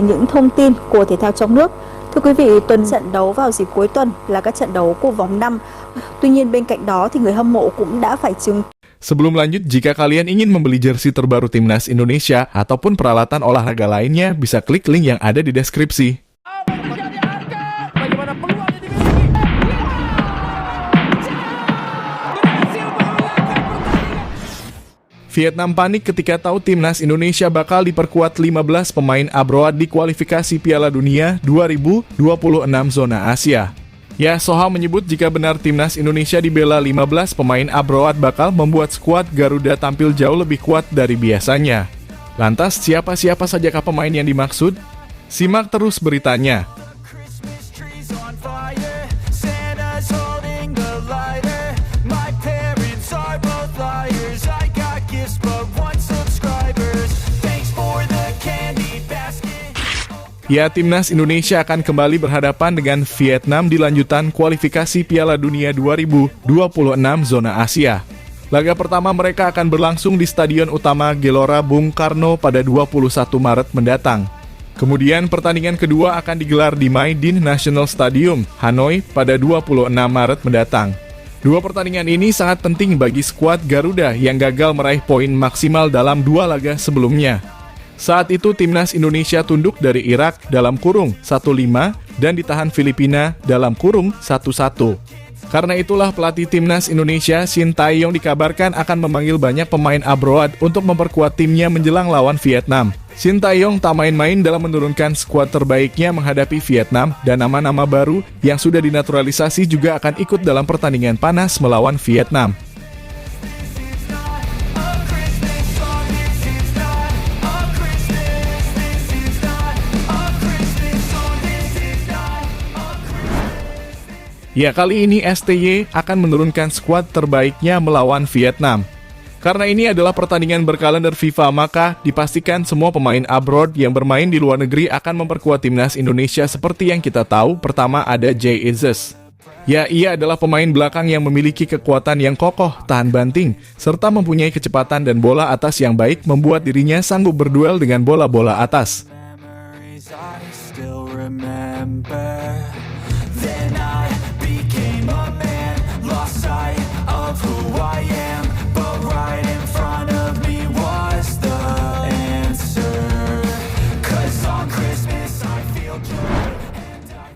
những thông tin của thể thao trong nước. Thưa quý vị, tuần trận đấu vào dịp cuối tuần là các trận đấu của vòng 5. Tuy nhiên bên cạnh đó thì người hâm mộ cũng đã phải chứng. Sebelum lanjut, jika kalian ingin membeli jersey terbaru Timnas Indonesia ataupun peralatan olahraga lainnya, bisa klik link yang ada di deskripsi. Vietnam panik ketika tahu Timnas Indonesia bakal diperkuat 15 pemain abroad di kualifikasi Piala Dunia 2026 zona Asia. Ya, Soha menyebut jika benar Timnas Indonesia dibela 15 pemain abroad bakal membuat skuad Garuda tampil jauh lebih kuat dari biasanya. Lantas, siapa-siapa sajakah pemain yang dimaksud? Simak terus beritanya. Ya, Timnas Indonesia akan kembali berhadapan dengan Vietnam di lanjutan kualifikasi Piala Dunia 2026 zona Asia. Laga pertama mereka akan berlangsung di Stadion Utama Gelora Bung Karno pada 21 Maret mendatang. Kemudian pertandingan kedua akan digelar di Mai Dinh National Stadium, Hanoi pada 26 Maret mendatang. Dua pertandingan ini sangat penting bagi skuad Garuda yang gagal meraih poin maksimal dalam dua laga sebelumnya. Saat itu Timnas Indonesia tunduk dari Irak dalam kurung 1-5 dan ditahan Filipina dalam kurung 1-1. Karena itulah pelatih Timnas Indonesia Shin Tae-yong dikabarkan akan memanggil banyak pemain abroad untuk memperkuat timnya menjelang lawan Vietnam. Shin Tae-yong tak main-main dalam menurunkan skuad terbaiknya menghadapi Vietnam dan nama-nama baru yang sudah dinaturalisasi juga akan ikut dalam pertandingan panas melawan Vietnam. Ya, kali ini STY akan menurunkan skuad terbaiknya melawan Vietnam. Karena ini adalah pertandingan berkalender FIFA, maka dipastikan semua pemain abroad yang bermain di luar negeri akan memperkuat Timnas Indonesia seperti yang kita tahu. Pertama ada Jay Izzes. Ya, ia adalah pemain belakang yang memiliki kekuatan yang kokoh, tahan banting, serta mempunyai kecepatan dan bola atas yang baik membuat dirinya sanggup berduel dengan bola-bola atas.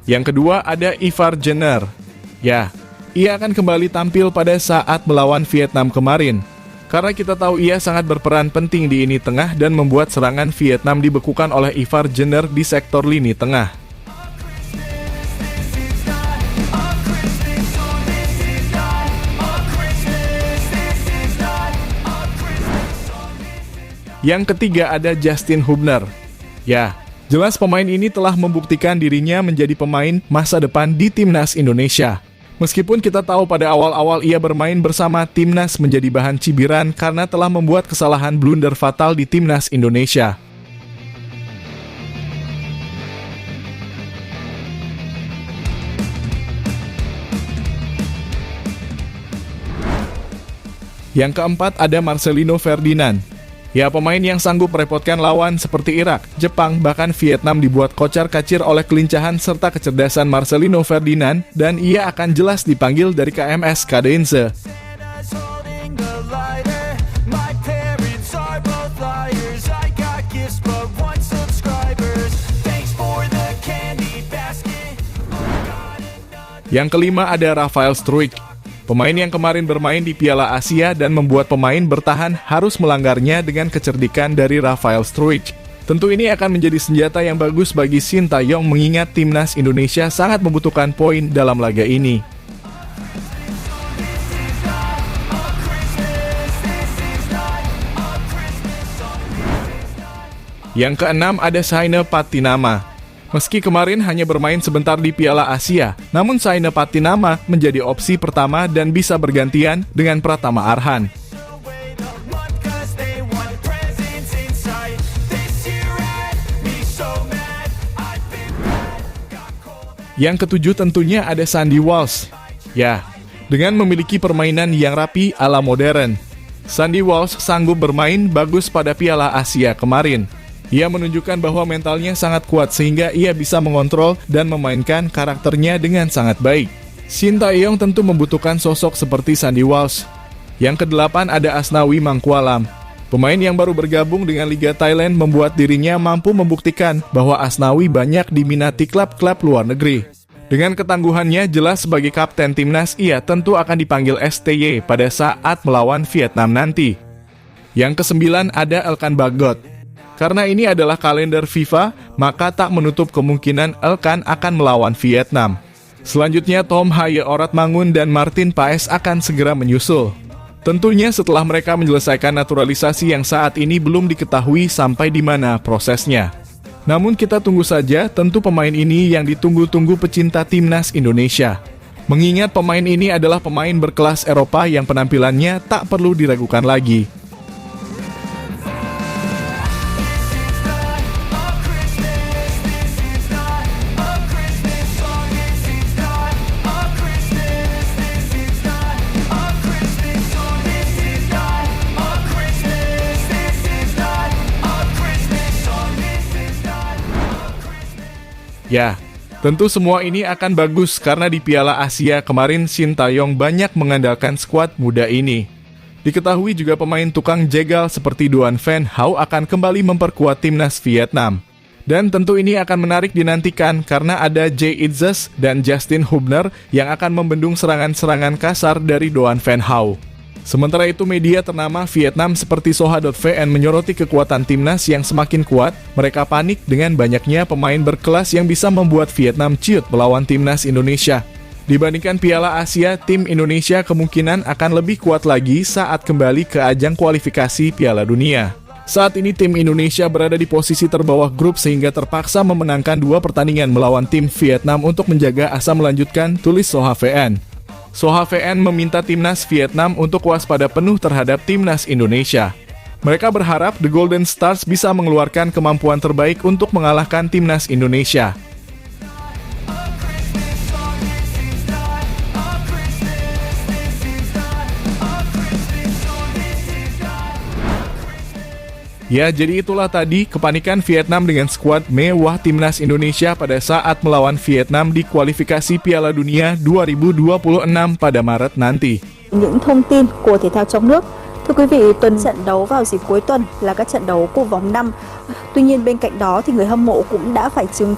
Yang kedua ada Ivar Jenner. Ya, ia akan kembali tampil pada saat melawan Vietnam kemarin. Karena kita tahu ia sangat berperan penting di lini tengah dan membuat serangan Vietnam dibekukan oleh Ivar Jenner di sektor lini tengah. Yang ketiga ada Justin Hubner. Ya, jelas pemain ini telah membuktikan dirinya menjadi pemain masa depan di Timnas Indonesia. Meskipun kita tahu pada awal-awal ia bermain bersama Timnas menjadi bahan cibiran karena telah membuat kesalahan blunder fatal di Timnas Indonesia. Yang keempat ada Marcelino Ferdinand. Ya, pemain yang sanggup merepotkan lawan seperti Irak, Jepang, bahkan Vietnam dibuat kocar-kacir oleh kelincahan serta kecerdasan Marcelino Ferdinand dan ia akan jelas dipanggil dari KMS Cadense. Yang kelima ada Rafael Struijk. Pemain yang kemarin bermain di Piala Asia dan membuat pemain bertahan harus melanggarnya dengan kecerdikan dari Rafael Struijk. Tentu ini akan menjadi senjata yang bagus bagi Shin Tae-yong mengingat Timnas Indonesia sangat membutuhkan poin dalam laga ini. Yang keenam ada Saina Patinama. Meski kemarin hanya bermain sebentar di Piala Asia, namun Saina Patinama menjadi opsi pertama dan bisa bergantian dengan Pratama Arhan. Yang ketujuh tentunya ada Sandy Walsh. Ya, dengan memiliki permainan yang rapi ala modern, Sandy Walsh sanggup bermain bagus pada Piala Asia kemarin. Ia menunjukkan bahwa mentalnya sangat kuat sehingga ia bisa mengontrol dan memainkan karakternya dengan sangat baik. Shin Tae-yong tentu membutuhkan sosok seperti Sandy Walsh. Yang kedelapan ada Asnawi Mangkualam. Pemain yang baru bergabung dengan Liga Thailand membuat dirinya mampu membuktikan bahwa Asnawi banyak diminati klub-klub luar negeri. Dengan ketangguhannya jelas sebagai kapten timnas, ia tentu akan dipanggil STY pada saat melawan Vietnam nanti. Yang kesembilan ada Elkan Bagot. Karena ini adalah kalender FIFA, maka tak menutup kemungkinan Elkan akan melawan Vietnam. Selanjutnya Tom Haye Oratmangun dan Martin Paes akan segera menyusul. Tentunya setelah mereka menyelesaikan naturalisasi yang saat ini belum diketahui sampai di mana prosesnya. Namun kita tunggu saja, tentu pemain ini yang ditunggu-tunggu pecinta timnas Indonesia. Mengingat pemain ini adalah pemain berkelas Eropa yang penampilannya tak perlu diragukan lagi. Ya, tentu semua ini akan bagus karena di Piala Asia kemarin Shin Tae-yong banyak mengandalkan skuad muda ini. Diketahui juga pemain tukang jegal seperti Duan Phan Hau akan kembali memperkuat timnas Vietnam. Dan tentu ini akan menarik dinantikan karena ada Jay Itzes dan Justin Hubner yang akan membendung serangan-serangan kasar dari Duan Phan Hau. Sementara itu media ternama Vietnam seperti Soha.vn menyoroti kekuatan timnas yang semakin kuat. Mereka panik dengan banyaknya pemain berkelas yang bisa membuat Vietnam ciut melawan timnas Indonesia. Dibandingkan Piala Asia, tim Indonesia kemungkinan akan lebih kuat lagi saat kembali ke ajang kualifikasi Piala Dunia. Saat ini tim Indonesia berada di posisi terbawah grup sehingga terpaksa memenangkan 2 pertandingan melawan tim Vietnam untuk menjaga asa melanjutkan, tulis Soha.vn. Soha.vn meminta timnas Vietnam untuk waspada penuh terhadap timnas Indonesia. Mereka berharap The Golden Stars bisa mengeluarkan kemampuan terbaik untuk mengalahkan timnas Indonesia. Ya, jadi itulah tadi kepanikan Vietnam dengan skuad mewah timnas Indonesia pada saat melawan Vietnam di kualifikasi Piala Dunia 2026 pada Maret nanti. Những thông tin của thể thao trong nước. Thưa quý vị, trận đấu vào dịp cuối tuần là các trận đấu của vòng 5. Tuy nhiên bên cạnh đó thì người hâm mộ cũng đã phải chứng